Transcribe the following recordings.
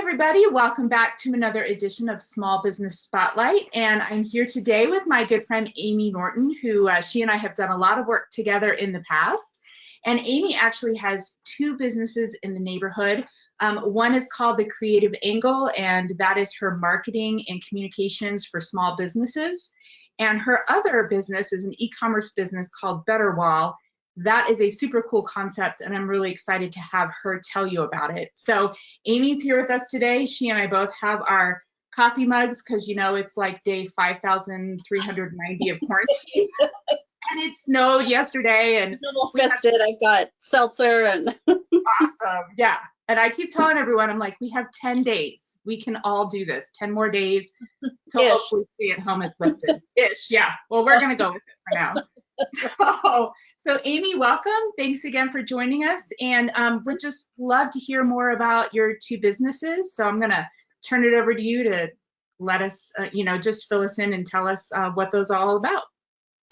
everybody. Welcome back to another edition of Small Business Spotlight. And I'm here today with my good friend, Amy Norton, who she and I have done a lot of work together in the past. And Amy actually has two businesses in the neighborhood. One is called The Creative Angle, and that is her marketing and communications for small businesses. And her other business is an e-commerce business called Better Wall. That is a super cool concept, and I'm really excited to have her tell you about it. So Amy's here with us today. She and I both have our coffee mugs because, you know, it's like day 5,390 of quarantine. And it snowed yesterday. And almost fested. I've got seltzer and awesome. Yeah. And I keep telling everyone, I'm like, we have 10 days. We can all do this. 10 more days till hopefully stay at home is lifted. Ish. Yeah. Well, we're going to go with it for now. So Amy, welcome. Thanks again for joining us. And we'd just love to hear more about your two businesses. So I'm going to turn it over to you to let us, just fill us in and tell us what those are all about.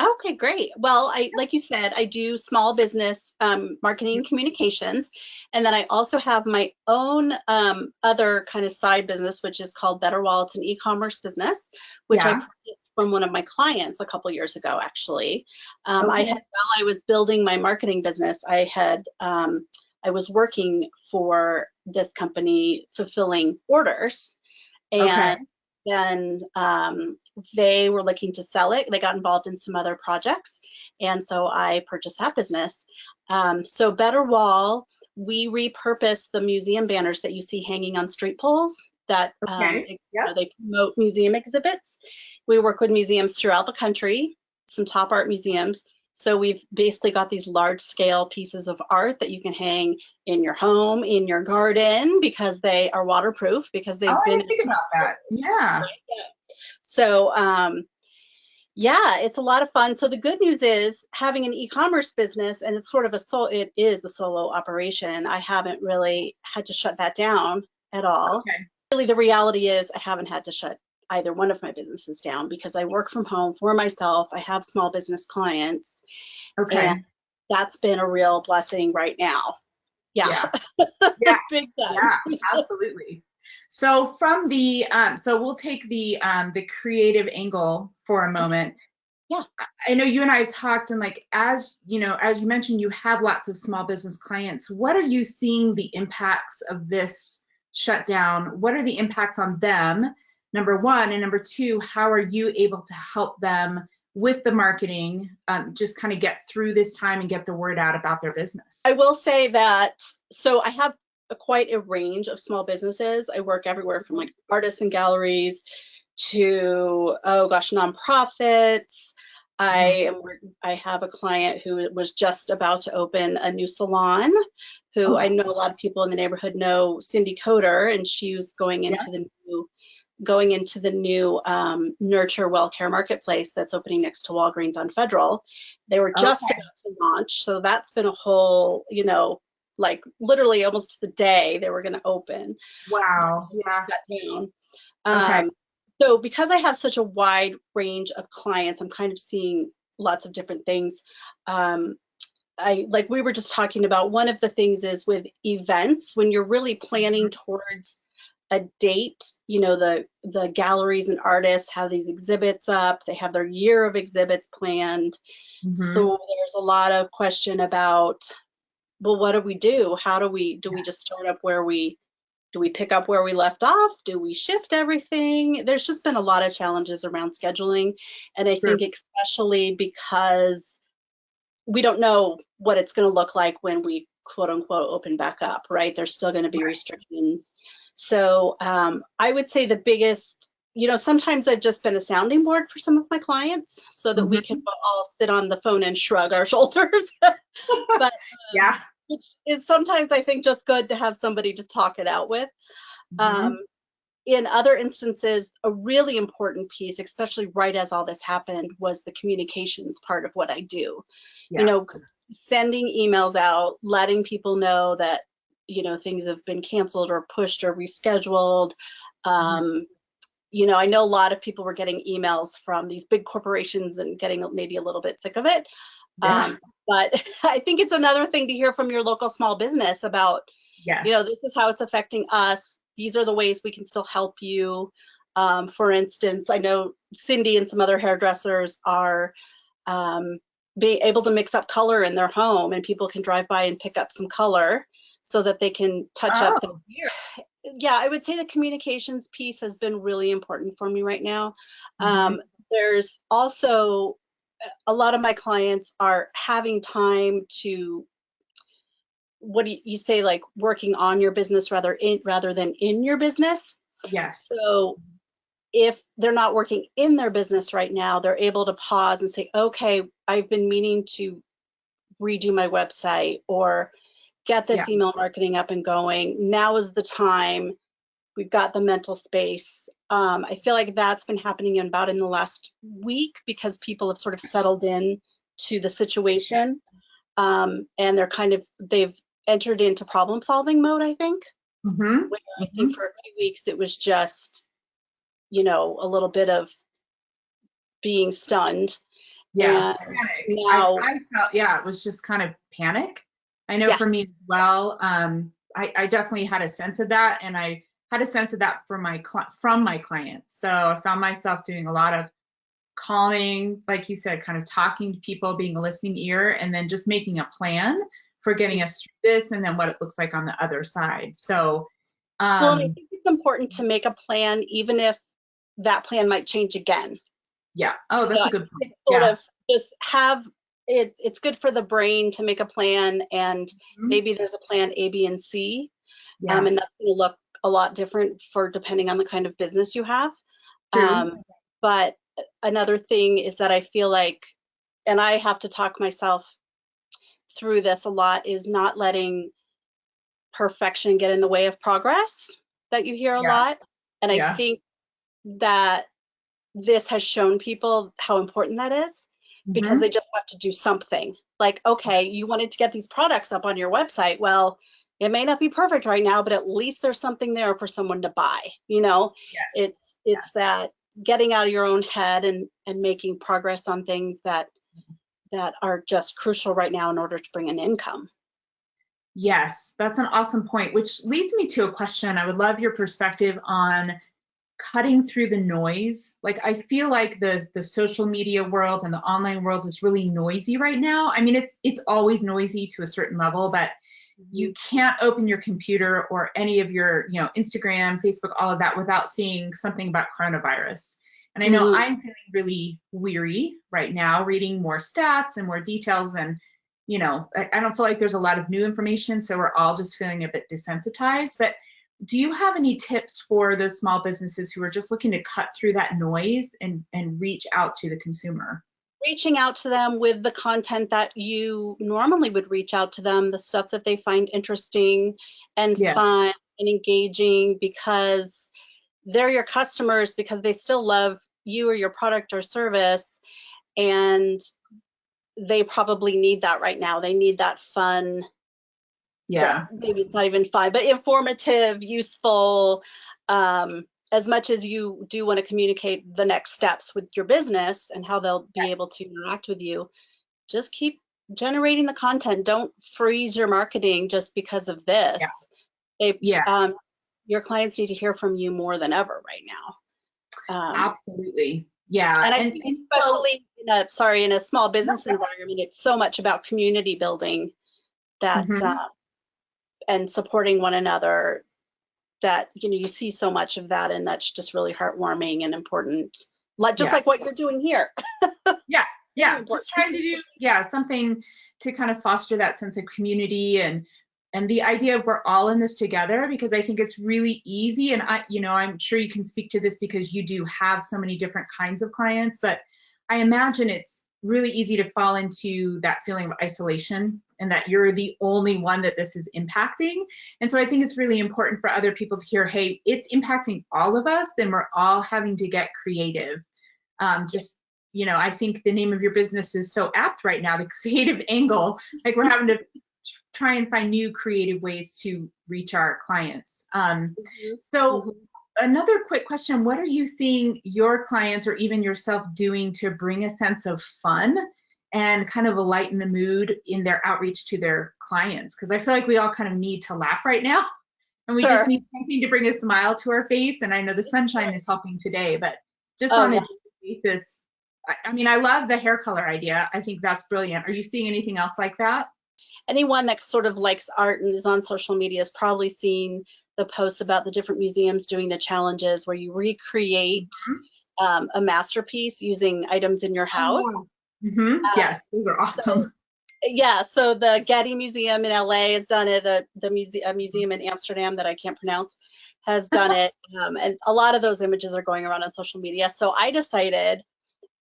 Okay, great. Well, like you said, I do small business marketing and communications. And then I also have my own other kind of side business, which is called Better Wall. It's an e-commerce business, which I purchased from one of my clients a couple years ago, actually. While I was building my marketing business, I was working for this company fulfilling orders, and then they were looking to sell it. They got involved in some other projects, and so I purchased that business. So Better Wall, we repurpose the museum banners that you see hanging on street poles that they promote museum exhibits. We work with museums throughout the country, some top art museums. So we've basically got these large scale pieces of art that you can hang in your home, in your garden, because they are waterproof, because they've been— I didn't think about that. Yeah. So, it's a lot of fun. So the good news is having an e-commerce business, and it's sort of it is a solo operation. I haven't really had to shut that down at all. Really, the reality is I haven't had to shut either one of my businesses down because I work from home for myself. I have small business clients. And that's been a real blessing right now. Yeah. Big time. Yeah, absolutely. So from the so we'll take the creative angle for a moment. Yeah. I know you and I have talked, and like, as you mentioned, you have lots of small business clients. What are you seeing the impacts of this shutdown? What are the impacts on them? Number one, and number two, how are you able to help them with the marketing, just kind of get through this time and get the word out about their business? I will say that, so I have quite a range of small businesses. I work everywhere from like artists and galleries to, nonprofits. I have a client who was just about to open a new salon, who I know a lot of people in the neighborhood know, Cindy Coder, and she was going into the new Nurture Well Care Marketplace that's opening next to Walgreens on Federal. They were just about to launch, so that's been a whole, like literally almost to the day they were going to open. Wow. Yeah. So because I have such a wide range of clients, I'm kind of seeing lots of different things. Like we were just talking about, one of the things is with events, when you're really planning towards a date, the galleries and artists have these exhibits up, they have their year of exhibits planned. So there's a lot of question about, well, what do we do? How do we just start up do we pick up where we left off? Do we shift everything? There's just been a lot of challenges around scheduling. And I think especially because we don't know what it's going to look like when we quote unquote open back up, right? There's still going to be restrictions. So I would say the biggest, sometimes I've just been a sounding board for some of my clients so that we can all sit on the phone and shrug our shoulders. But which is sometimes I think just good to have somebody to talk it out with. In other instances, a really important piece, especially right as all this happened, was the communications part of what I do. Sending emails out, letting people know that, things have been canceled or pushed or rescheduled. I know a lot of people were getting emails from these big corporations and getting maybe a little bit sick of it. But I think it's another thing to hear from your local small business about, this is how it's affecting us. these are the ways we can still help you. For instance, I know Cindy and some other hairdressers are being able to mix up color in their home, and people can drive by and pick up some color so that they can touch up their hair. Yeah, I would say the communications piece has been really important for me right now. There's also a lot of my clients are having time to, what do you say, like working on your business rather than in your business. Yes. So if they're not working in their business right now, they're able to pause and say, okay, I've been meaning to redo my website or get this email marketing up and going. Now is the time. We've got the mental space. I feel like that's been happening in the last week because people have sort of settled in to the situation, and they've entered into problem solving mode, I think. Where I think for a few weeks it was just, a little bit of being stunned. Yeah. And now I felt, it was just kind of panic. I know for me as well, I definitely had a sense of that, and I had a sense of that from my clients. So I found myself doing a lot of calming, like you said, kind of talking to people, being a listening ear, and then just making a plan for getting us through this, and then what it looks like on the other side. So, well, I think it's important to make a plan, even if that plan might change again. Yeah. Oh, that's a good point. Sort of just have it. It's good for the brain to make a plan, and maybe there's a plan A, B, and C, and that's going to look a lot different for depending on the kind of business you have. But another thing is that I feel like, and I have to talk myself through this a lot, is not letting perfection get in the way of progress, that you hear a lot. And I think that this has shown people how important that is, because they just have to do something. Like, okay, you wanted to get these products up on your website. Well, it may not be perfect right now, but at least there's something there for someone to buy. It's that getting out of your own head and making progress on things that are just crucial right now in order to bring an income. Yes, that's an awesome point, which leads me to a question. I would love your perspective on cutting through the noise. Like, I feel like the social media world and the online world is really noisy right now. I mean, it's always noisy to a certain level, but you can't open your computer or any of your, Instagram, Facebook, all of that without seeing something about coronavirus. And I know I'm feeling really weary right now, reading more stats and more details. And, I don't feel like there's a lot of new information. So we're all just feeling a bit desensitized. But do you have any tips for those small businesses who are just looking to cut through that noise and reach out to the consumer? Reaching out to them with the content that you normally would reach out to them, the stuff that they find interesting and fun and engaging, because they're your customers, because they still love you or your product or service, and they probably need that right now. They need that fun. Maybe it's not even fun, but informative, useful. As much as you do want to communicate the next steps with your business and how they'll be able to interact with you, just keep generating the content. Don't freeze your marketing just because of this. Your clients need to hear from you more than ever right now. Absolutely. Yeah. And I think especially in a small business environment, it's so much about community building that and supporting one another, that you see so much of that, and that's just really heartwarming and important, like what you're doing here. Just trying to do something to kind of foster that sense of community and the idea of we're all in this together, because I think it's really easy, and I'm sure you can speak to this because you do have so many different kinds of clients, but I imagine it's really easy to fall into that feeling of isolation and that you're the only one that this is impacting. And so I think it's really important for other people to hear, hey, it's impacting all of us and we're all having to get creative. I think the name of your business is so apt right now, the creative angle. Like, we're having to try and find new creative ways to reach our clients. Another quick question, what are you seeing your clients or even yourself doing to bring a sense of fun and kind of lighten the mood in their outreach to their clients? Because I feel like we all kind of need to laugh right now. and we just Sure. need something to bring a smile to our face. And I know the sunshine is helping today, but just Oh on a yeah. daily basis, I mean, I love the hair color idea. I think that's brilliant. Are you seeing anything else like that? Anyone that sort of likes art and is on social media has probably seen the posts about the different museums doing the challenges where you recreate a masterpiece using items in your house. Oh, yes, those are So awesome. yeah, so the Getty Museum in LA has done it. A museum in Amsterdam that I can't pronounce has done it, and a lot of those images are going around on social media. So I decided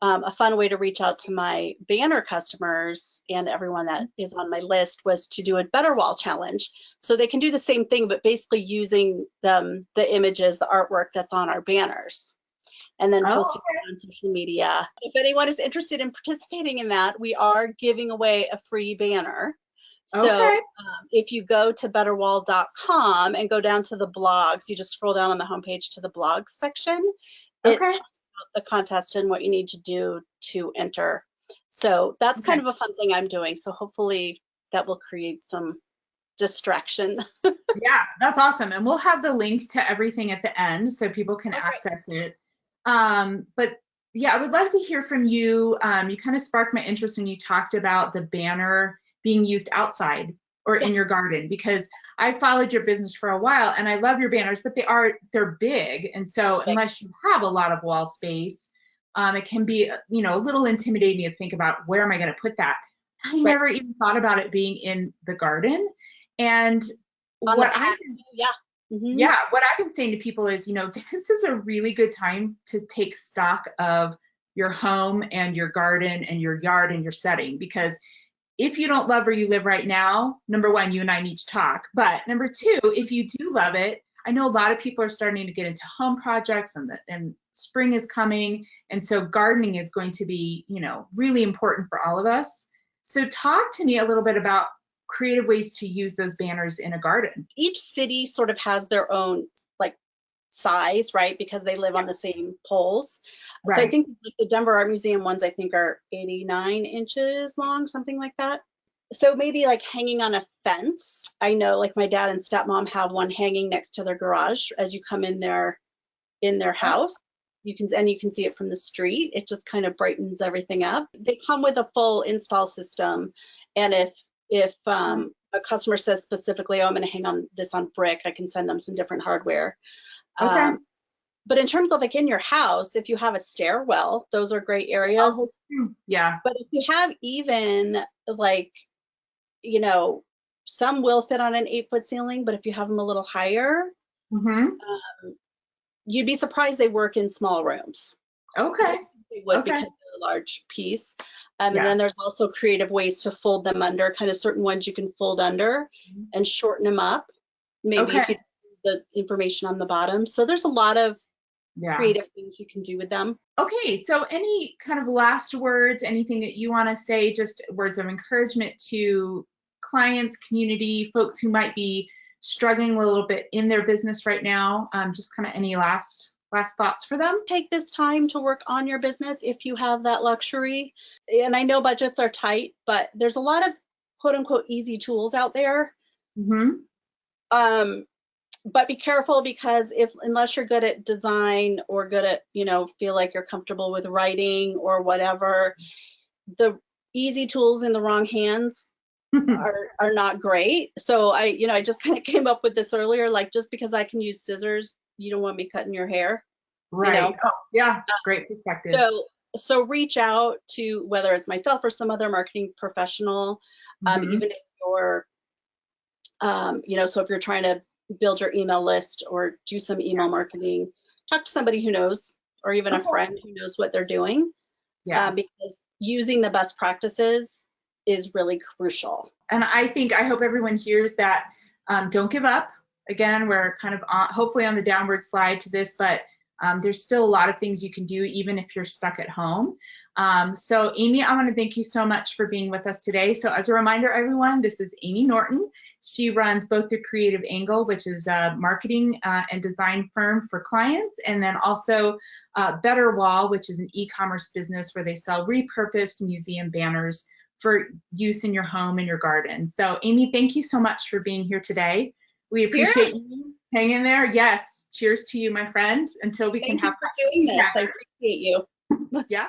a fun way to reach out to my banner customers and everyone that is on my list was to do a Better Wall challenge. So they can do the same thing, but basically using the images, the artwork that's on our banners, and then Oh, posting it on social media. If anyone is interested in participating in that, we are giving away a free banner. So okay. if you go to betterwall.com and go down to the blogs, you just scroll down on the homepage to the blogs section. It Okay. talks about the contest and what you need to do to enter. So that's kind Okay. of a fun thing I'm doing. So hopefully that will create some distraction. Yeah, that's awesome. And we'll have the link to everything at the end so people can Okay. access it. But yeah, I would love to hear from you. You kind of sparked my interest when you talked about the banner being used outside or Yeah. in your garden, because I followed your business for a while and I love your banners, but they're big. And so unless you have a lot of wall space, it can be, a little intimidating to think about where am I going to put that. I Right. never even thought about it being in the garden. And On the what I patio, yeah. Mm-hmm. yeah, what I've been saying to people is, this is a really good time to take stock of your home and your garden and your yard and your setting, because if you don't love where you live right now, number one, you and I need to talk. But number two, if you do love it, I know a lot of people are starting to get into home projects, and spring is coming. And so gardening is going to be, really important for all of us. So talk to me a little bit about creative ways to use those banners in a garden. Each city sort of has their own like size, right? Because they live on the same poles. So I Right. think like the Denver Art Museum ones, I think are 89 inches long, something like that. So maybe like hanging on a fence. I know like my dad and stepmom have one hanging next to their garage as you come in their house. You can see it from the street. It just kind of brightens everything up. They come with a full install system, and if a customer says specifically, oh, I'm going to hang on this on brick, I can send them some different hardware. Okay. But in terms of like in your house, if you have a stairwell, those are great areas. Yeah. But if you have even like, you know, some will fit on an 8-foot ceiling, but if you have them a little higher, Mm-hmm. you'd be surprised they work in small rooms. Okay. They would Okay. because they're a large piece. And Yeah. then there's also creative ways to fold them under, kind of certain ones you can fold under and shorten them up. Maybe if you Okay. the information on the bottom. So there's a lot of Yeah. creative things you can do with them. Okay. So any kind of last words, anything that you want to say, just words of encouragement to clients, community, folks who might be struggling a little bit in their business right now? Just kind of any last thoughts for them? Take this time to work on your business if you have that luxury. And I know budgets are tight, but there's a lot of quote unquote easy tools out there. Mm-hmm. But be careful, because unless you're good at design or good at, feel like you're comfortable with writing or whatever, the easy tools in the wrong hands are not great. So I just kind of came up with this earlier, like just because I can use scissors, you don't want me cutting your hair. Right. Oh, yeah. Great perspective. So reach out to whether it's myself or some other marketing professional, Mm-hmm. even if you're, so if you're trying to build your email list or do some email marketing, talk to somebody who knows, or even a friend who knows what they're doing. Yeah. Because using the best practices is really crucial. And I hope everyone hears that. Don't give up. Again, we're kind of hopefully on the downward slide to this, but there's still a lot of things you can do even if you're stuck at home. So Amy, I want to thank you so much for being with us today. So as a reminder, everyone, this is Amy Norton. She runs both the Creative Angle, which is a marketing and design firm for clients, and then also Better Wall, which is an e-commerce business where they sell repurposed museum banners for use in your home and your garden. So Amy, thank you so much for being here today. We appreciate you. Hang in there. Yes. Cheers to you, my friend, until we can Thank you have for doing this. I together. appreciate you. Yeah.